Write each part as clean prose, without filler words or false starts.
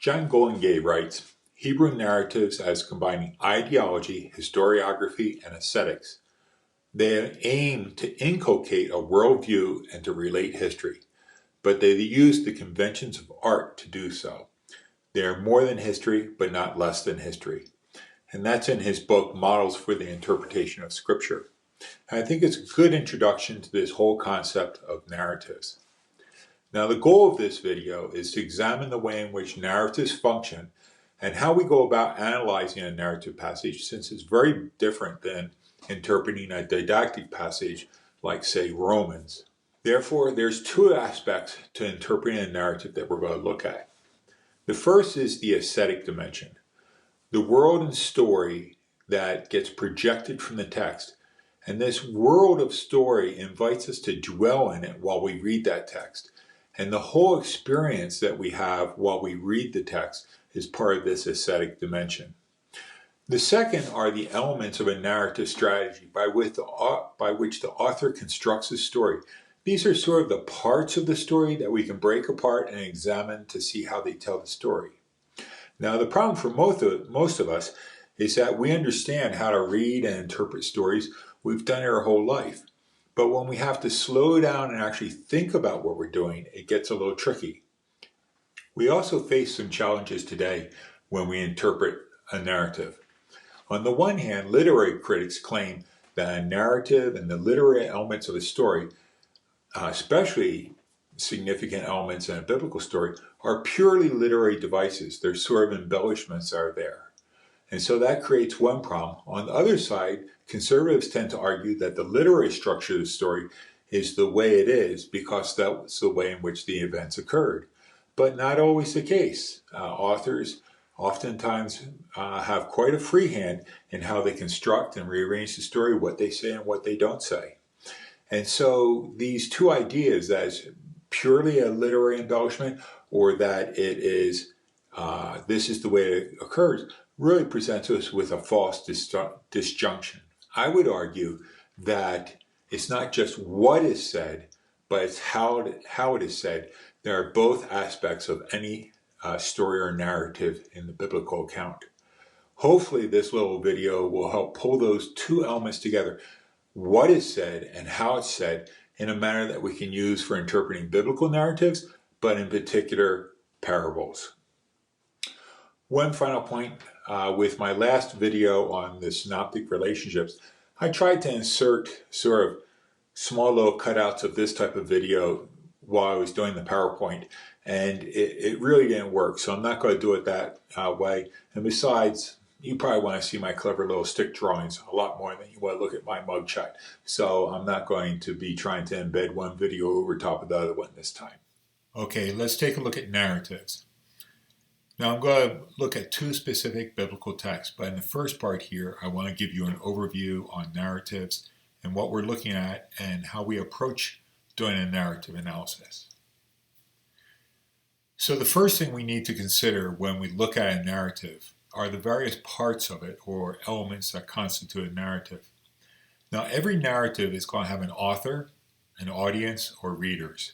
John Goldingay writes, Hebrew narratives as combining ideology, historiography, and aesthetics. They aim to inculcate a worldview and to relate history, but they use the conventions of art to do so. They are more than history, but not less than history. And that's in his book, Models for the Interpretation of Scripture. And I think it's a good introduction to this whole concept of narratives. Now, the goal of this video is to examine the way in which narratives function and how we go about analyzing a narrative passage, since it's very different than interpreting a didactic passage like, say, Romans. Therefore, there's two aspects to interpreting a narrative that we're going to look at. The first is the aesthetic dimension, the world and story that gets projected from the text. And this world of story invites us to dwell in it while we read that text. And the whole experience that we have while we read the text is part of this aesthetic dimension. The second are the elements of a narrative strategy by which the author constructs a story. These are sort of the parts of the story that we can break apart and examine to see how they tell the story. Now, the problem for most of us is that we understand how to read and interpret stories. We've done it our whole life. But when we have to slow down and actually think about what we're doing, it gets a little tricky. We also face some challenges today when we interpret a narrative. On the one hand, literary critics claim that a narrative and the literary elements of a story, especially significant elements in a biblical story, are purely literary devices. They're sort of embellishments are there. And so that creates one problem. On the other side, conservatives tend to argue that the literary structure of the story is the way it is because that was the way in which the events occurred. But not always the case. Authors oftentimes have quite a free hand in how they construct and rearrange the story, what they say and what they don't say. And so these two ideas, that is purely a literary embellishment or that it is this is the way it occurs, really presents us with a false disjunction. I would argue that it's not just what is said, but it's how it is said. There are both aspects of any story or narrative in the biblical account. Hopefully this little video will help pull those two elements together, what is said and how it's said, in a manner that we can use for interpreting biblical narratives, but in particular parables. One final point, with my last video on the synoptic relationships, I tried to insert sort of small little cutouts of this type of video while I was doing the PowerPoint, and it really didn't work, so I'm not going to do it that way. And besides, you probably want to see my clever little stick drawings a lot more than you want to look at my mugshot. So I'm not going to be trying to embed one video over top of the other one this time. Okay, let's take a look at narratives. Now I'm going to look at two specific biblical texts, but in the first part here, I want to give you an overview on narratives and what we're looking at and how we approach doing a narrative analysis. So the first thing we need to consider when we look at a narrative are the various parts of it or elements that constitute a narrative. Now every narrative is going to have an author, an audience, or readers.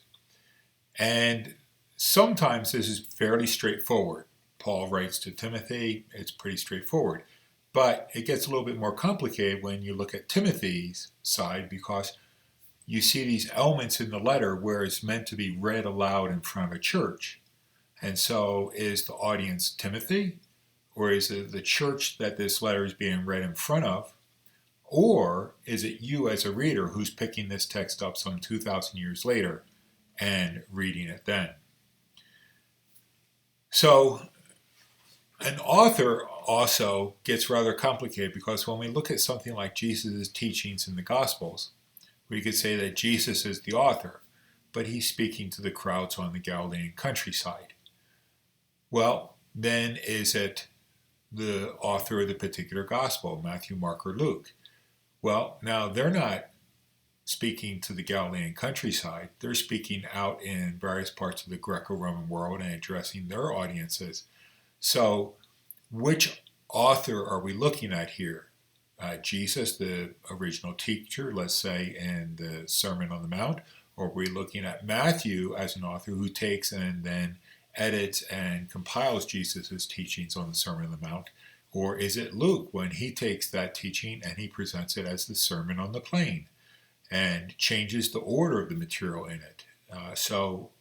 And sometimes this is fairly straightforward. Paul writes to Timothy, it's pretty straightforward. But it gets a little bit more complicated when you look at Timothy's side because you see these elements in the letter where it's meant to be read aloud in front of a church. And so is the audience Timothy? Or is it the church that this letter is being read in front of? Or is it you as a reader who's picking this text up some 2,000 years later and reading it then? So an author also gets rather complicated because when we look at something like Jesus' teachings in the Gospels, we could say that Jesus is the author, but he's speaking to the crowds on the Galilean countryside. Well, then is it the author of the particular gospel, Matthew, Mark, or Luke? Well, now they're not speaking to the Galilean countryside. They're speaking out in various parts of the Greco-Roman world and addressing their audiences. So which author are we looking at here? Jesus, the original teacher, let's say in the Sermon on the Mount, or are we looking at Matthew as an author who takes and then edits and compiles Jesus' teachings on the Sermon on the Mount? Or is it Luke when he takes that teaching and he presents it as the Sermon on the Plain and changes the order of the material in it? So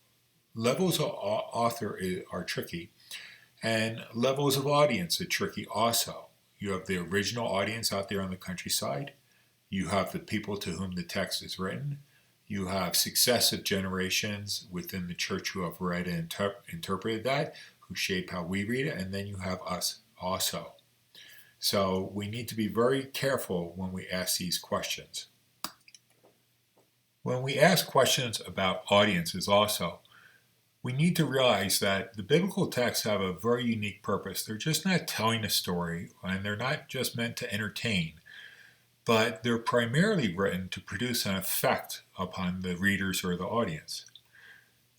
levels of author are tricky, and levels of audience are tricky also. You have the original audience out there on the countryside. You have the people to whom the text is written. You have successive generations within the church who have read and interpreted that, who shape how we read it, and then you have us also. So we need to be very careful when we ask these questions. When we ask questions about audiences also, we need to realize that the biblical texts have a very unique purpose. They're just not telling a story, and they're not just meant to entertain, but they're primarily written to produce an effect upon the readers or the audience.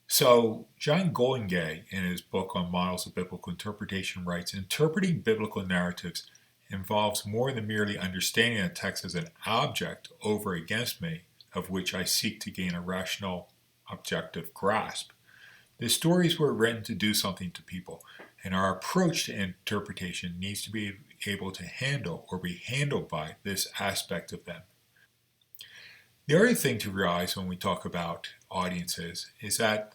So John Goldingay, in his book on models of biblical interpretation, writes, interpreting biblical narratives involves more than merely understanding a text as an object over against me, of which I seek to gain a rational, objective grasp. The stories were written to do something to people, and our approach to interpretation needs to be able to handle or be handled by this aspect of them. The other thing to realize when we talk about audiences is that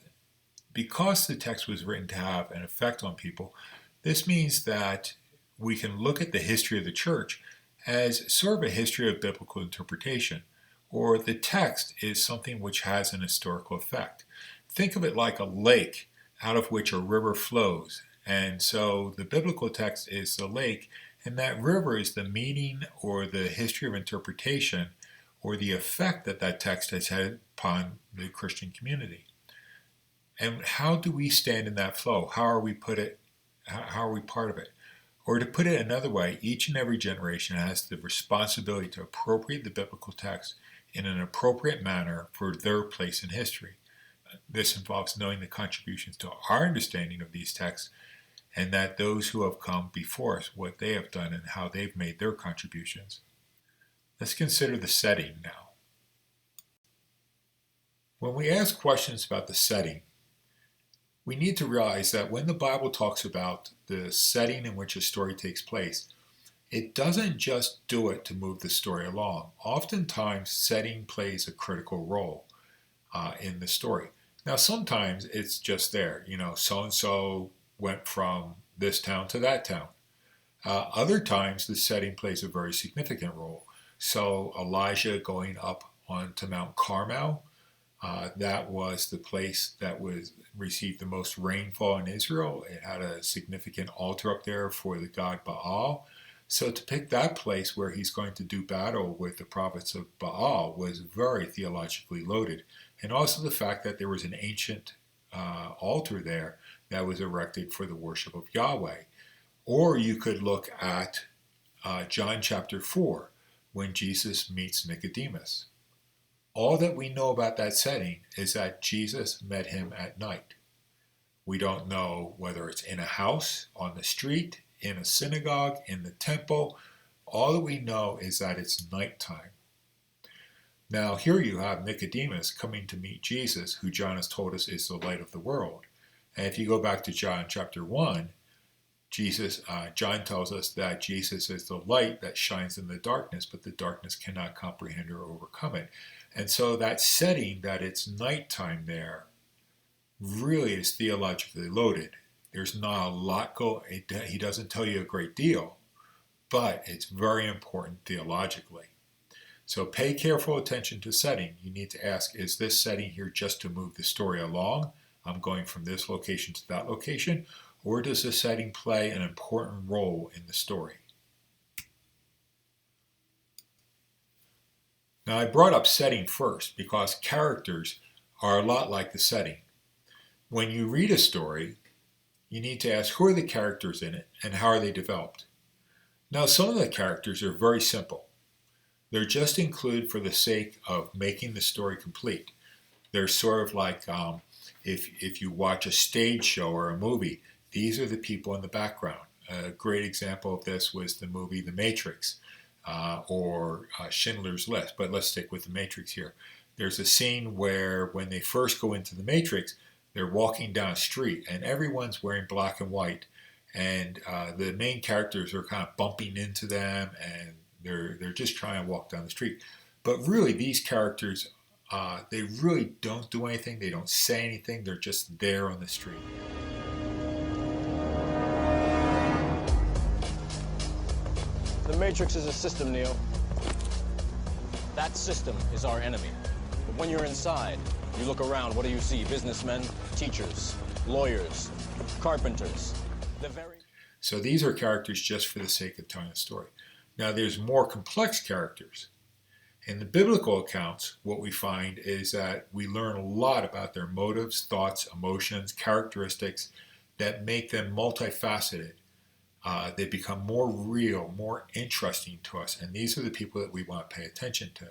because the text was written to have an effect on people, this means that we can look at the history of the church as sort of a history of biblical interpretation, or the text is something which has an historical effect. Think of it like a lake out of which a river flows. And so the biblical text is the lake, and that river is the meaning or the history of interpretation or the effect that that text has had upon the Christian community. And how do we stand in that flow? How are we part of it? Or to put it another way, each and every generation has the responsibility to appropriate the biblical text in an appropriate manner for their place in history. This involves knowing the contributions to our understanding of these texts, and that those who have come before us, what they have done and how they've made their contributions. Let's consider the setting now. When we ask questions about the setting, we need to realize that when the Bible talks about the setting in which a story takes place, it doesn't just do it to move the story along. Oftentimes, setting plays a critical role in the story. Now, sometimes it's just there. So-and-so went from this town to that town. Other times, the setting plays a very significant role. So Elijah going up onto Mount Carmel, that was the place that received the most rainfall in Israel. It had a significant altar up there for the god Baal. So to pick that place where he's going to do battle with the prophets of Baal was very theologically loaded. And also the fact that there was an ancient altar there that was erected for the worship of Yahweh. Or you could look at John chapter 4, when Jesus meets Nicodemus. All that we know about that setting is that Jesus met him at night. We don't know whether it's in a house, on the street, in a synagogue, in the temple. All that we know is that it's nighttime. Now here you have Nicodemus coming to meet Jesus, who John has told us is the light of the world. And if you go back to John chapter 1, John tells us that Jesus is the light that shines in the darkness, but the darkness cannot comprehend or overcome it. And so that setting that it's nighttime there really is theologically loaded. There's not a lot he doesn't tell you a great deal, but it's very important theologically. So pay careful attention to setting. You need to ask, is this setting here just to move the story along? I'm going from this location to that location. Or does the setting play an important role in the story? Now, I brought up setting first because characters are a lot like the setting. When you read a story, you need to ask, who are the characters in it and how are they developed? Now, some of the characters are very simple. They're just included for the sake of making the story complete. They're sort of like if you watch a stage show or a movie, these are the people in the background. A great example of this was the movie The Matrix or Schindler's List, but let's stick with The Matrix here. There's a scene where when they first go into The Matrix, They're walking down a street, and everyone's wearing black and white, and the main characters are kind of bumping into them, and they're just trying to walk down the street. But really, these characters, they really don't do anything. They don't say anything. They're just there on the street. The Matrix is a system, Neo. That system is our enemy. But when you're inside, you look around, what do you see? Businessmen, teachers, lawyers, carpenters. So these are characters just for the sake of telling a story. Now there's more complex characters. In the biblical accounts, what we find is that we learn a lot about their motives, thoughts, emotions, characteristics that make them multifaceted. They become more real, more interesting to us, and these are the people that we want to pay attention to.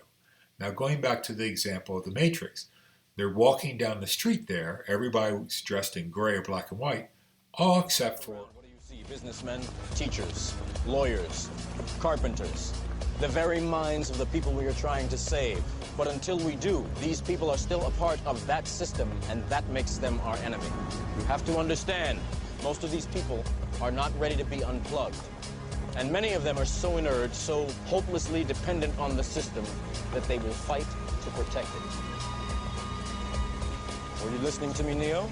Now going back to the example of the Matrix, they're walking down the street there, everybody's dressed in gray or black and white, all except for... What do you see? Businessmen, teachers, lawyers, carpenters. The very minds of the people we are trying to save. But until we do, these people are still a part of that system, and that makes them our enemy. You have to understand, most of these people are not ready to be unplugged. And many of them are so inert, so hopelessly dependent on the system, that they will fight to protect it. Were you listening to me, Neo?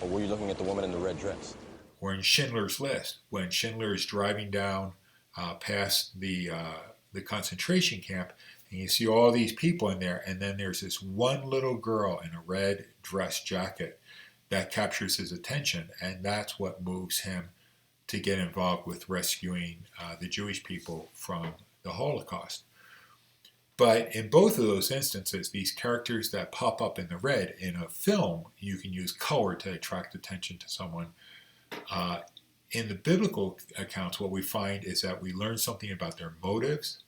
Or were you looking at the woman in the red dress? Or in Schindler's List, when Schindler is driving down past the concentration camp, and you see all these people in there, and then there's this one little girl in a red dress jacket that captures his attention, and that's what moves him to get involved with rescuing the Jewish people from the Holocaust. But in both of those instances, these characters that pop up in the red, in a film, you can use color to attract attention to someone. In the biblical accounts, what we find is that we learn something about their motives,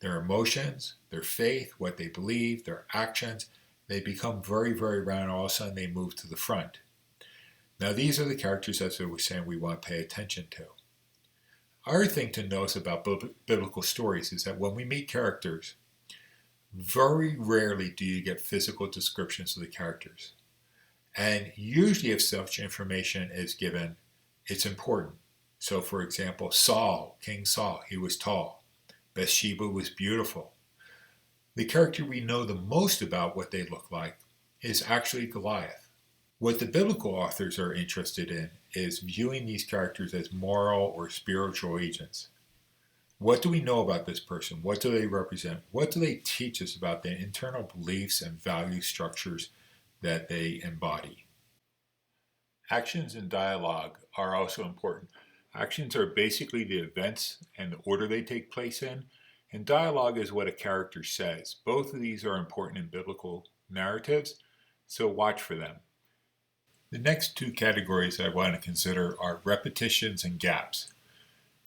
their emotions, their faith, what they believe, their actions. They become very, very round. All of a sudden, they move to the front. Now, these are the characters, as I was saying, we want to pay attention to. Other thing to notice about biblical stories is that when we meet characters, very rarely do you get physical descriptions of the characters. And usually if such information is given, it's important. So for example, Saul, King Saul, he was tall. Bathsheba was beautiful. The character we know the most about what they look like is actually Goliath. What the biblical authors are interested in is viewing these characters as moral or spiritual agents. What do we know about this person? What do they represent? What do they teach us about the internal beliefs and value structures that they embody? Actions and dialogue are also important. Actions are basically the events and the order they take place in, and dialogue is what a character says. Both of these are important in biblical narratives, so watch for them. The next two categories I want to consider are repetitions and gaps.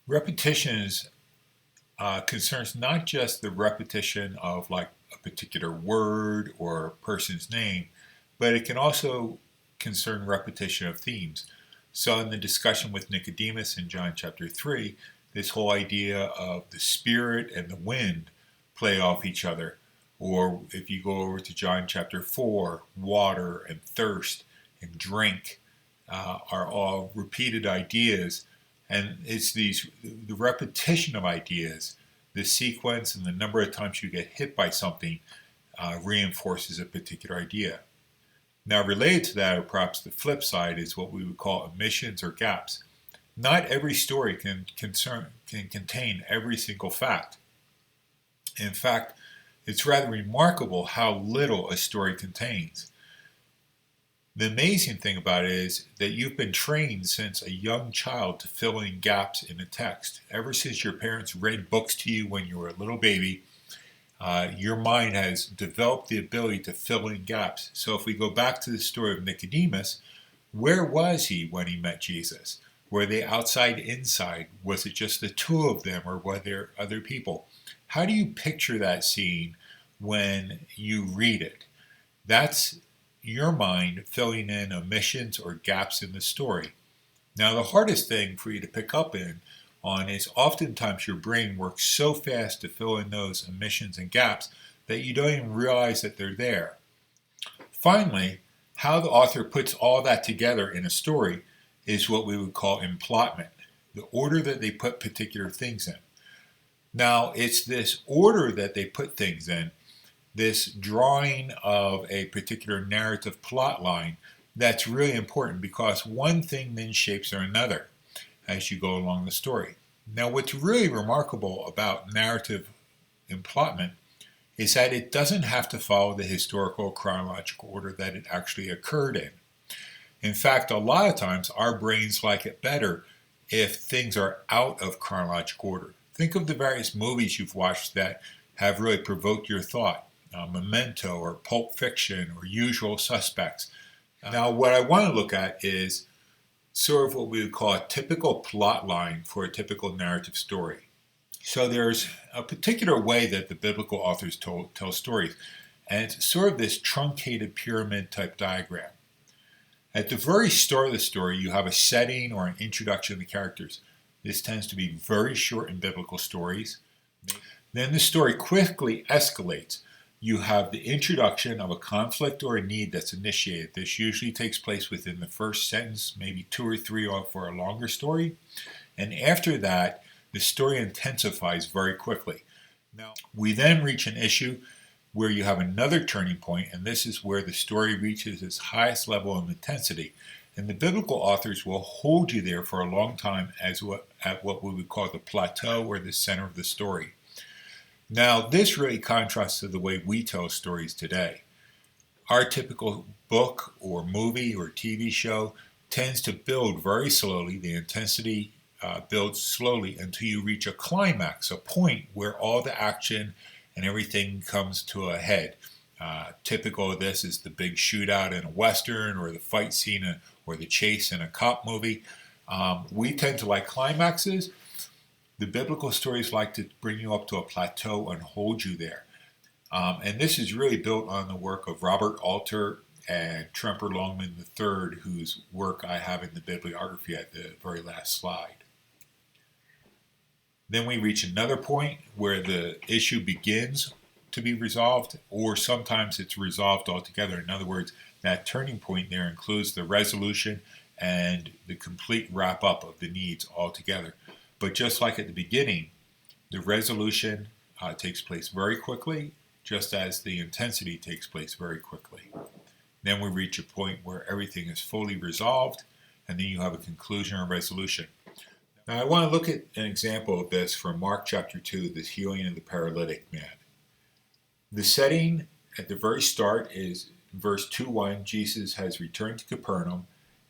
Repetitions concerns not just the repetition of like a particular word or a person's name, but it can also concern repetition of themes. So in the discussion with Nicodemus in John chapter 3, this whole idea of the spirit and the wind play off each other. Or if you go over to John chapter 4, water and thirst and drink are all repeated ideas. And it's the repetition of ideas, the sequence and the number of times you get hit by something reinforces a particular idea. Now related to that, or perhaps the flip side, is what we would call omissions or gaps. Not every story can contain every single fact. In fact, it's rather remarkable how little a story contains. The amazing thing about it is that you've been trained since a young child to fill in gaps in a text. Ever since your parents read books to you when you were a little baby, your mind has developed the ability to fill in gaps. So if we go back to the story of Nicodemus, where was he when he met Jesus? Were they outside, inside? Was it just the two of them, or were there other people? How do you picture that scene when you read it? That's your mind filling in omissions or gaps in the story. Now, the hardest thing for you to pick up on is oftentimes your brain works so fast to fill in those omissions and gaps that you don't even realize that they're there. Finally, How the author puts all that together in a story is what we would call emplotment, the order that they put particular things in. Now, it's this order that they put things in, this drawing of a particular narrative plot line, that's really important, because one thing then shapes another as you go along the story. Now, what's really remarkable about narrative emplotment is that it doesn't have to follow the historical chronological order that it actually occurred in. In fact, a lot of times our brains like it better if things are out of chronological order. Think of the various movies you've watched that have really provoked your thought. Memento or Pulp Fiction or Usual Suspects. Now, what I want to look at is sort of what we would call a typical plot line for a typical narrative story. So there's a particular way that the biblical authors tell stories, and it's sort of this truncated pyramid type diagram. At the very start of the story, you have a setting or an introduction of the characters. This tends to be very short in biblical stories. Then the story quickly escalates. You have the introduction of a conflict or a need that's initiated. This usually takes place within the first sentence, maybe 2 or 3 for a longer story. And after that, the story intensifies very quickly. Now, we then reach an issue where you have another turning point, and this is where the story reaches its highest level of intensity. And the biblical authors will hold you there for a long time at what we would call the plateau or the center of the story. Now, this really contrasts to the way we tell stories today. Our typical book or movie or TV show tends to build very slowly. The intensity builds slowly until you reach a climax, a point where all the action and everything comes to a head. Typical of this is the big shootout in a Western, or the fight scene or the chase in a cop movie. We tend to like climaxes. The biblical stories like to bring you up to a plateau and hold you there. And this is really built on the work of Robert Alter and Tremper Longman III, whose work I have in the bibliography at the very last slide. Then we reach another point where the issue begins to be resolved, or sometimes it's resolved altogether. In other words, that turning point there includes the resolution and the complete wrap up of the needs altogether. But just like at the beginning, the resolution takes place very quickly, just as the intensity takes place very quickly. Then we reach a point where everything is fully resolved, and then you have a conclusion or resolution. Now, I want to look at an example of this from Mark chapter 2, the healing of the paralytic man. The setting at the very start is verse 2:1. Jesus has returned to Capernaum,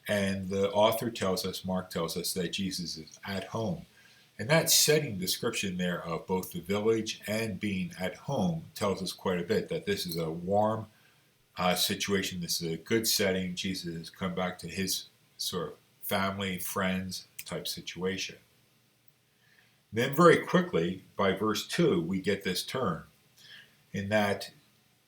and the author tells us, Mark tells us, that Jesus is at home. And that setting description there of both the village and being at home tells us quite a bit, that this is a warm situation. This is a good setting. Jesus has come back to his sort of family, friends type situation. Then very quickly, by verse 2, we get this turn in that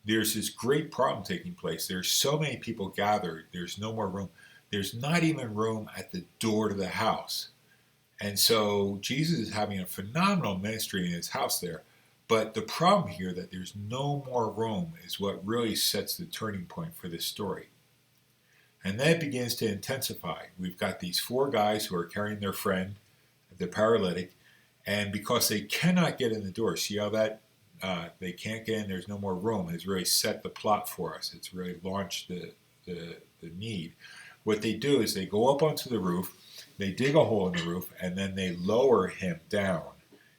there's this great problem taking place. There's so many people gathered. There's no more room. There's not even room at the door to the house. And so Jesus is having a phenomenal ministry in his house there. But the problem here that there's no more room is what really sets the turning point for this story. And then it begins to intensify. We've got these 4 guys who are carrying their friend, the paralytic, and because they cannot get in the door, see how that they can't get in, there's no more room, has really set the plot for us. It's really launched the need. What they do is they go up onto the roof, they dig a hole in the roof, and then they lower him down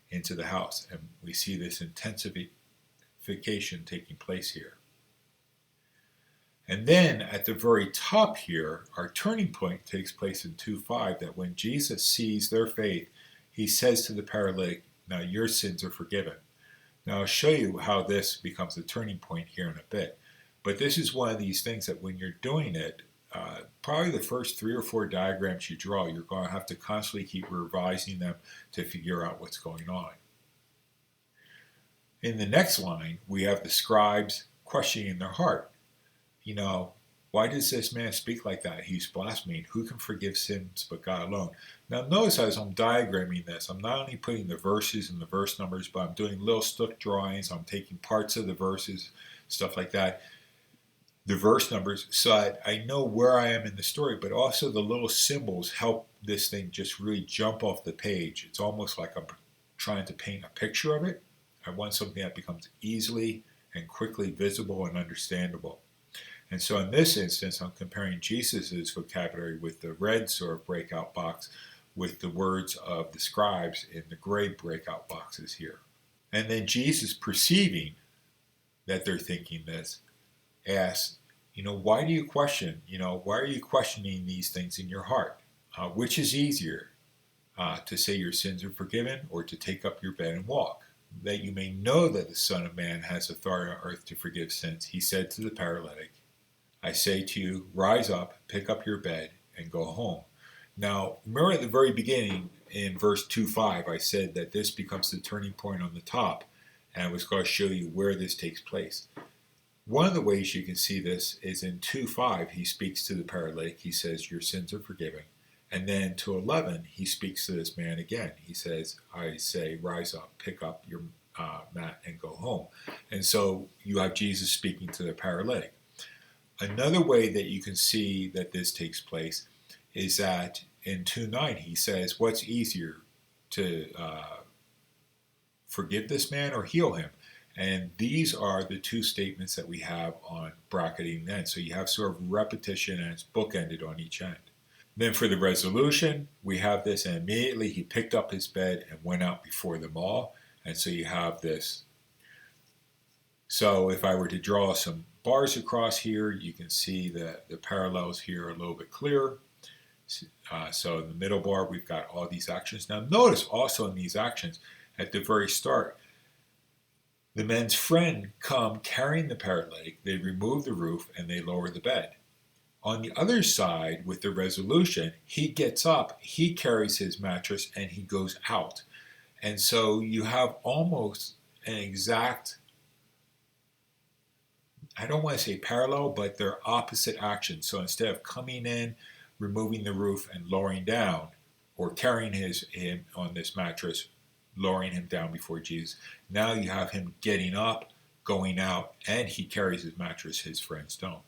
into the house. And we see this intensification taking place here. And then at the very top here, our turning point takes place in 2:5, that when Jesus sees their faith, he says to the paralytic, "Now your sins are forgiven." Now I'll show you how this becomes a turning point here in a bit. But this is one of these things that when you're doing it, probably the first 3 or 4 diagrams you draw, you're going to have to constantly keep revising them to figure out what's going on. In the next line, we have the scribes questioning their heart. Why does this man speak like that? He's blaspheming. Who can forgive sins but God alone? Now notice as I'm diagramming this, I'm not only putting the verses and the verse numbers, but I'm doing little stick drawings. I'm taking parts of the verses, stuff like that. the verse numbers so that I know where I am in the story, but also the little symbols help this thing just really jump off the page. It's almost like I'm trying to paint a picture of it. I want something that becomes easily and quickly visible and understandable. And so in this instance, I'm comparing Jesus' vocabulary with the red sort of breakout box with the words of the scribes in the gray breakout boxes here. And then Jesus, perceiving that they're thinking this, asks, why do you question? Why are you questioning these things in your heart? Which is easier, to say your sins are forgiven or to take up your bed and walk? That you may know that the Son of Man has authority on earth to forgive sins, he said to the paralytic, I say to you, rise up, pick up your bed, and go home. Now, remember at the very beginning in verse 2:5, I said that this becomes the turning point on the top, and I was going to show you where this takes place. One of the ways you can see this is in 2:5, he speaks to the paralytic. He says, your sins are forgiven. And then to 11, he speaks to this man again. He says, I say, rise up, pick up your mat, and go home. And so you have Jesus speaking to the paralytic. Another way that you can see that this takes place is that in 2:9 he says, what's easier, to forgive this man or heal him? And these are the two statements that we have on bracketing then. So you have sort of repetition and it's bookended on each end. Then for the resolution, we have this, and immediately he picked up his bed and went out before them all. And so you have this. So if I were to draw some bars across here, you can see that the parallels here are a little bit clearer. So in the middle bar, we've got all these actions. Now notice also in these actions, at the very start, the men's friend come carrying the paralytic, they remove the roof, and they lower the bed. On the other side, with the resolution, he gets up, he carries his mattress, and he goes out. And so you have almost an exact, I don't want to say parallel, but they're opposite actions. So instead of coming in, removing the roof, and lowering down, or carrying him on this mattress, lowering him down before Jesus, now you have him getting up, going out, and he carries his mattress, his friends don't.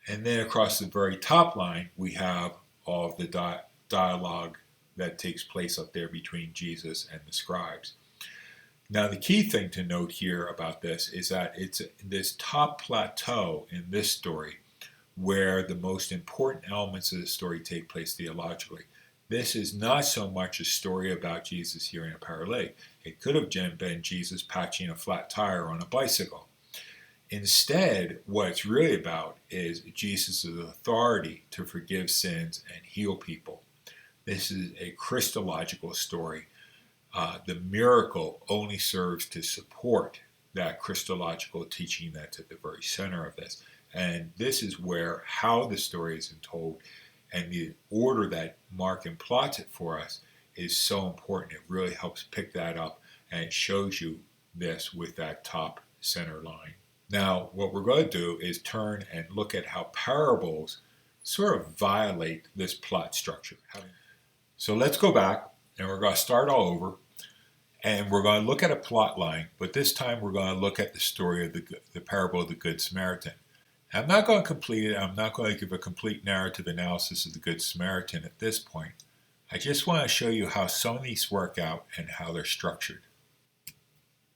And then across the very top line, we have all of the dialogue that takes place up there between Jesus and the scribes. Now, the key thing to note here about this is that it's this top plateau in this story where the most important elements of the story take place theologically. This is not so much a story about Jesus healing a paralytic. It could have been Jesus patching a flat tire on a bicycle. Instead, what it's really about is Jesus' authority to forgive sins and heal people. This is a Christological story. The miracle only serves to support that Christological teaching that's at the very center of this. And this is where how the story is told and the order that Mark plots it for us is so important. It really helps pick that up, and it shows you this with that top center line. Now, what we're going to do is turn and look at how parables sort of violate this plot structure. So let's go back, and we're going to start all over, and we're going to look at a plot line, but this time we're going to look at the story of the parable of the Good Samaritan. I'm not going to complete it. I'm not going to give a complete narrative analysis of the Good Samaritan at this point. I just want to show you how some of these work out and how they're structured.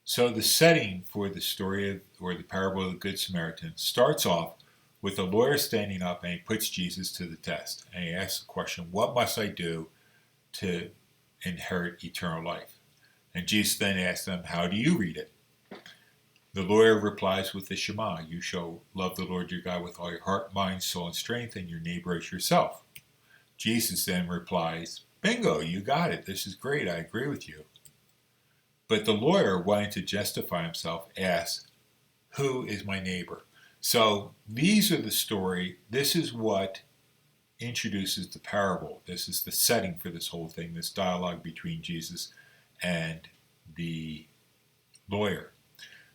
So the setting for the story or the parable of the Good Samaritan starts off with a lawyer standing up, and he puts Jesus to the test. And he asks the question, what must I do to inherit eternal life? And Jesus then asks them, how do you read it? The lawyer replies with the Shema, you shall love the Lord your God with all your heart, mind, soul, and strength, and your neighbor as yourself. Jesus then replies, bingo, you got it. This is great. I agree with you. But the lawyer, wanting to justify himself, asks, who is my neighbor? So these are the story. This is what introduces the parable. This is the setting for this whole thing, this dialogue between Jesus and the lawyer.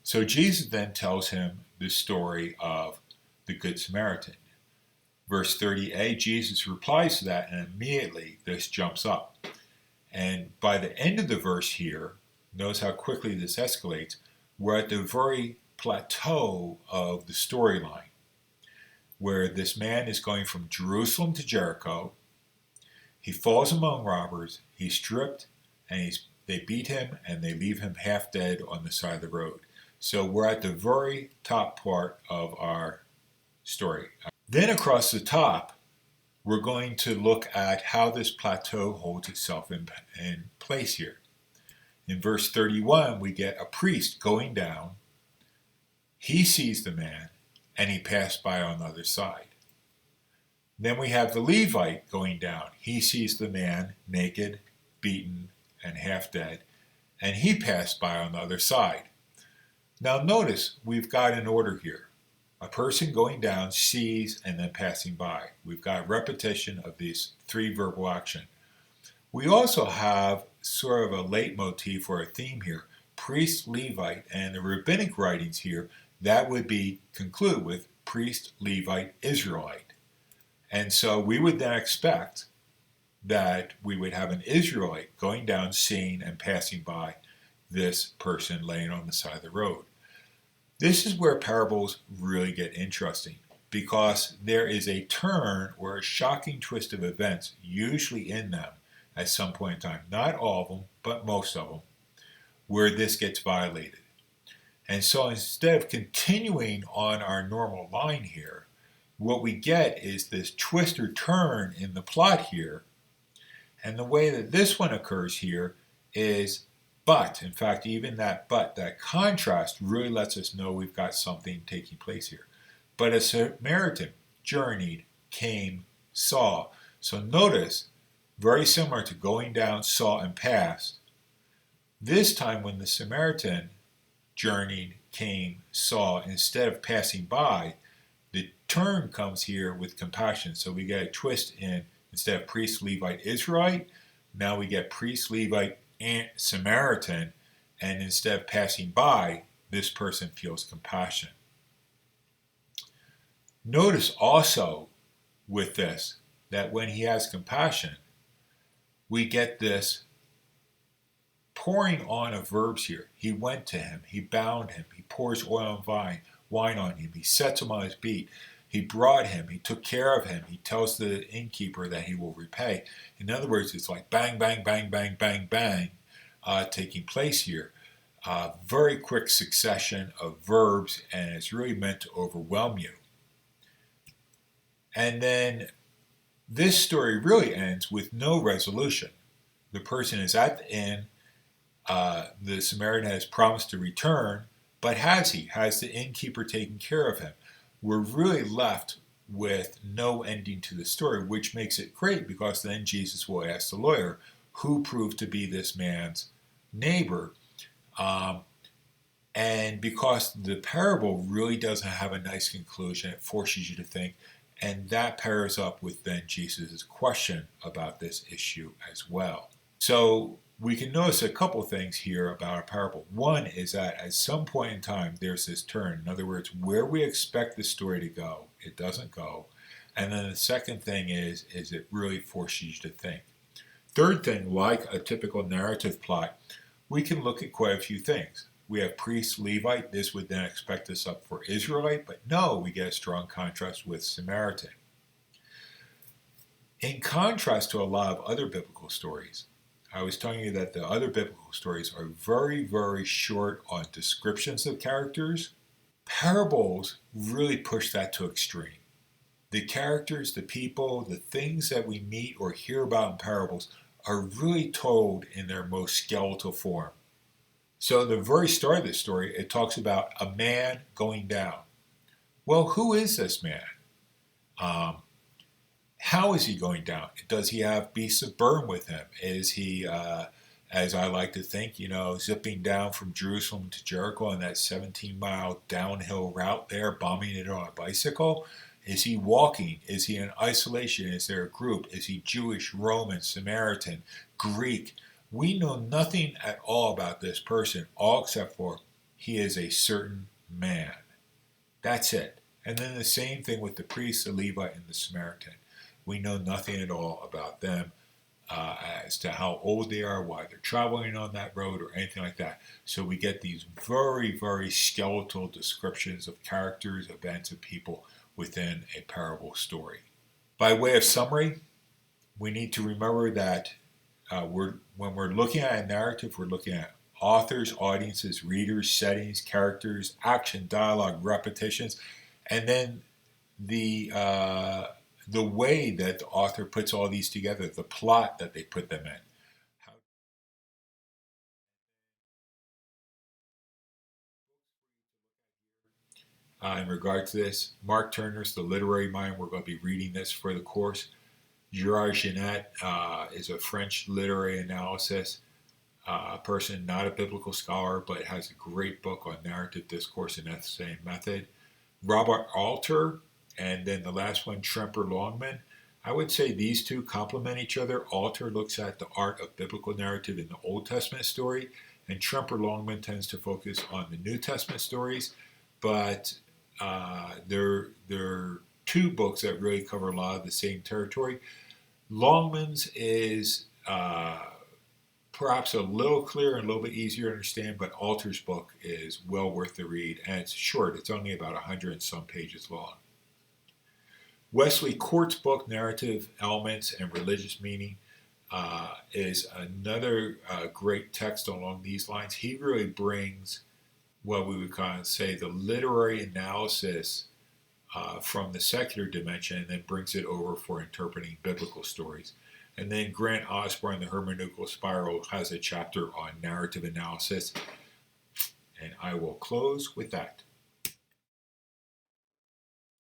So Jesus then tells him the story of the Good Samaritan. Verse 30a, Jesus replies to that, and immediately this jumps up. And by the end of the verse here, notice how quickly this escalates. We're at the very plateau of the storyline, where this man is going from Jerusalem to Jericho. He falls among robbers, he's stripped, and they beat him and they leave him half dead on the side of the road. So we're at the very top part of our story. Then across the top, we're going to look at how this plateau holds itself in place here. In verse 31, we get a priest going down. He sees the man, and he passed by on the other side. Then we have the Levite going down. He sees the man naked, beaten, and half dead, and he passed by on the other side. Now notice we've got an order here. A person going down, sees, and then passing by. We've got repetition of these three verbal actions. We also have sort of a leitmotif or a theme here. Priest, Levite, and the rabbinic writings here, that would be conclude with priest, Levite, Israelite. And so we would then expect that we would have an Israelite going down, seeing, and passing by this person laying on the side of the road. This is where parables really get interesting, because there is a turn or a shocking twist of events usually in them at some point in time. Not all of them, but most of them, where this gets violated. And so instead of continuing on our normal line here, what we get is this twist or turn in the plot here. And the way that this one occurs here is but. In fact, even that but, that contrast really lets us know we've got something taking place here. But a Samaritan journeyed, came, saw. So notice, very similar to going down, saw, and passed. This time when the Samaritan journeyed, came, saw, instead of passing by, the turn comes here with compassion. So we get a twist in, instead of priest, Levite, Israelite, now we get priest, Levite, and Samaritan, and instead of passing by, this person feels compassion. Notice also with this that when he has compassion, we get this pouring on of verbs here. He went to him, he bound him, he pours oil and wine on him, he sets him on his beat, he brought him, he took care of him, he tells the innkeeper that he will repay. In other words, it's like bang, bang, bang, bang, bang, bang taking place here. Very quick succession of verbs, and it's really meant to overwhelm you. And then this story really ends with no resolution. The person is at the inn. The Samaritan has promised to return, but has he? Has the innkeeper taken care of him? We're really left with no ending to the story, which makes it great, because then Jesus will ask the lawyer, who proved to be this man's neighbor? And because the parable really doesn't have a nice conclusion, it forces you to think, and that pairs up with then Jesus' question about this issue as well. So we can notice a couple things here about a parable. One is that at some point in time, there's this turn. In other words, where we expect the story to go, it doesn't go. And then the second thing is it really forces you to think. Third thing, like a typical narrative plot, we can look at quite a few things. We have priest, Levite. This would then expect us up for Israelite, but no, we get a strong contrast with Samaritan. In contrast to a lot of other biblical stories, I was telling you that the other biblical stories are very, very short on descriptions of characters. Parables really push that to extreme. The characters, the people, the things that we meet or hear about in parables are really told in their most skeletal form. So the very start of this story, it talks about a man going down. Well, who is this man? How is he going down? Does he have beasts of burden with him? Is he, as I like to think, zipping down from Jerusalem to Jericho on that 17-mile downhill route there, bombing it on a bicycle? Is he walking? Is he in isolation? Is there a group? Is he Jewish, Roman, Samaritan, Greek? We know nothing at all about this person, all except for he is a certain man. That's it. And then the same thing with the priest, the Levite, and the Samaritan. We know nothing at all about them as to how old they are, why they're traveling on that road, or anything like that. So we get these very, very skeletal descriptions of characters, events, and people within a parable story. By way of summary, we need to remember that when we're looking at a narrative, we're looking at authors, audiences, readers, settings, characters, action, dialogue, repetitions, and then the way that the author puts all these together, the plot that they put them in. In regard to this, Mark Turner's The Literary Mind, we're going to be reading this for the course. Gerard Genet is a French literary analysis person, not a biblical scholar, but has a great book on narrative discourse and essay method. Robert Alter, and then the last one, Tremper Longman. I would say these two complement each other. Alter looks at the art of biblical narrative in the Old Testament story, and Tremper Longman tends to focus on the New Testament stories. But they're two books that really cover a lot of the same territory. Longman's is perhaps a little clearer and a little bit easier to understand, but Alter's book is well worth the read, and it's short. It's only about 100 and some pages long. Wesley Court's book, Narrative Elements and Religious Meaning, is another great text along these lines. He really brings what we would kind of say the literary analysis from the secular dimension and then brings it over for interpreting biblical stories. And then Grant Osborne, The Hermeneutical Spiral, has a chapter on narrative analysis. And I will close with that.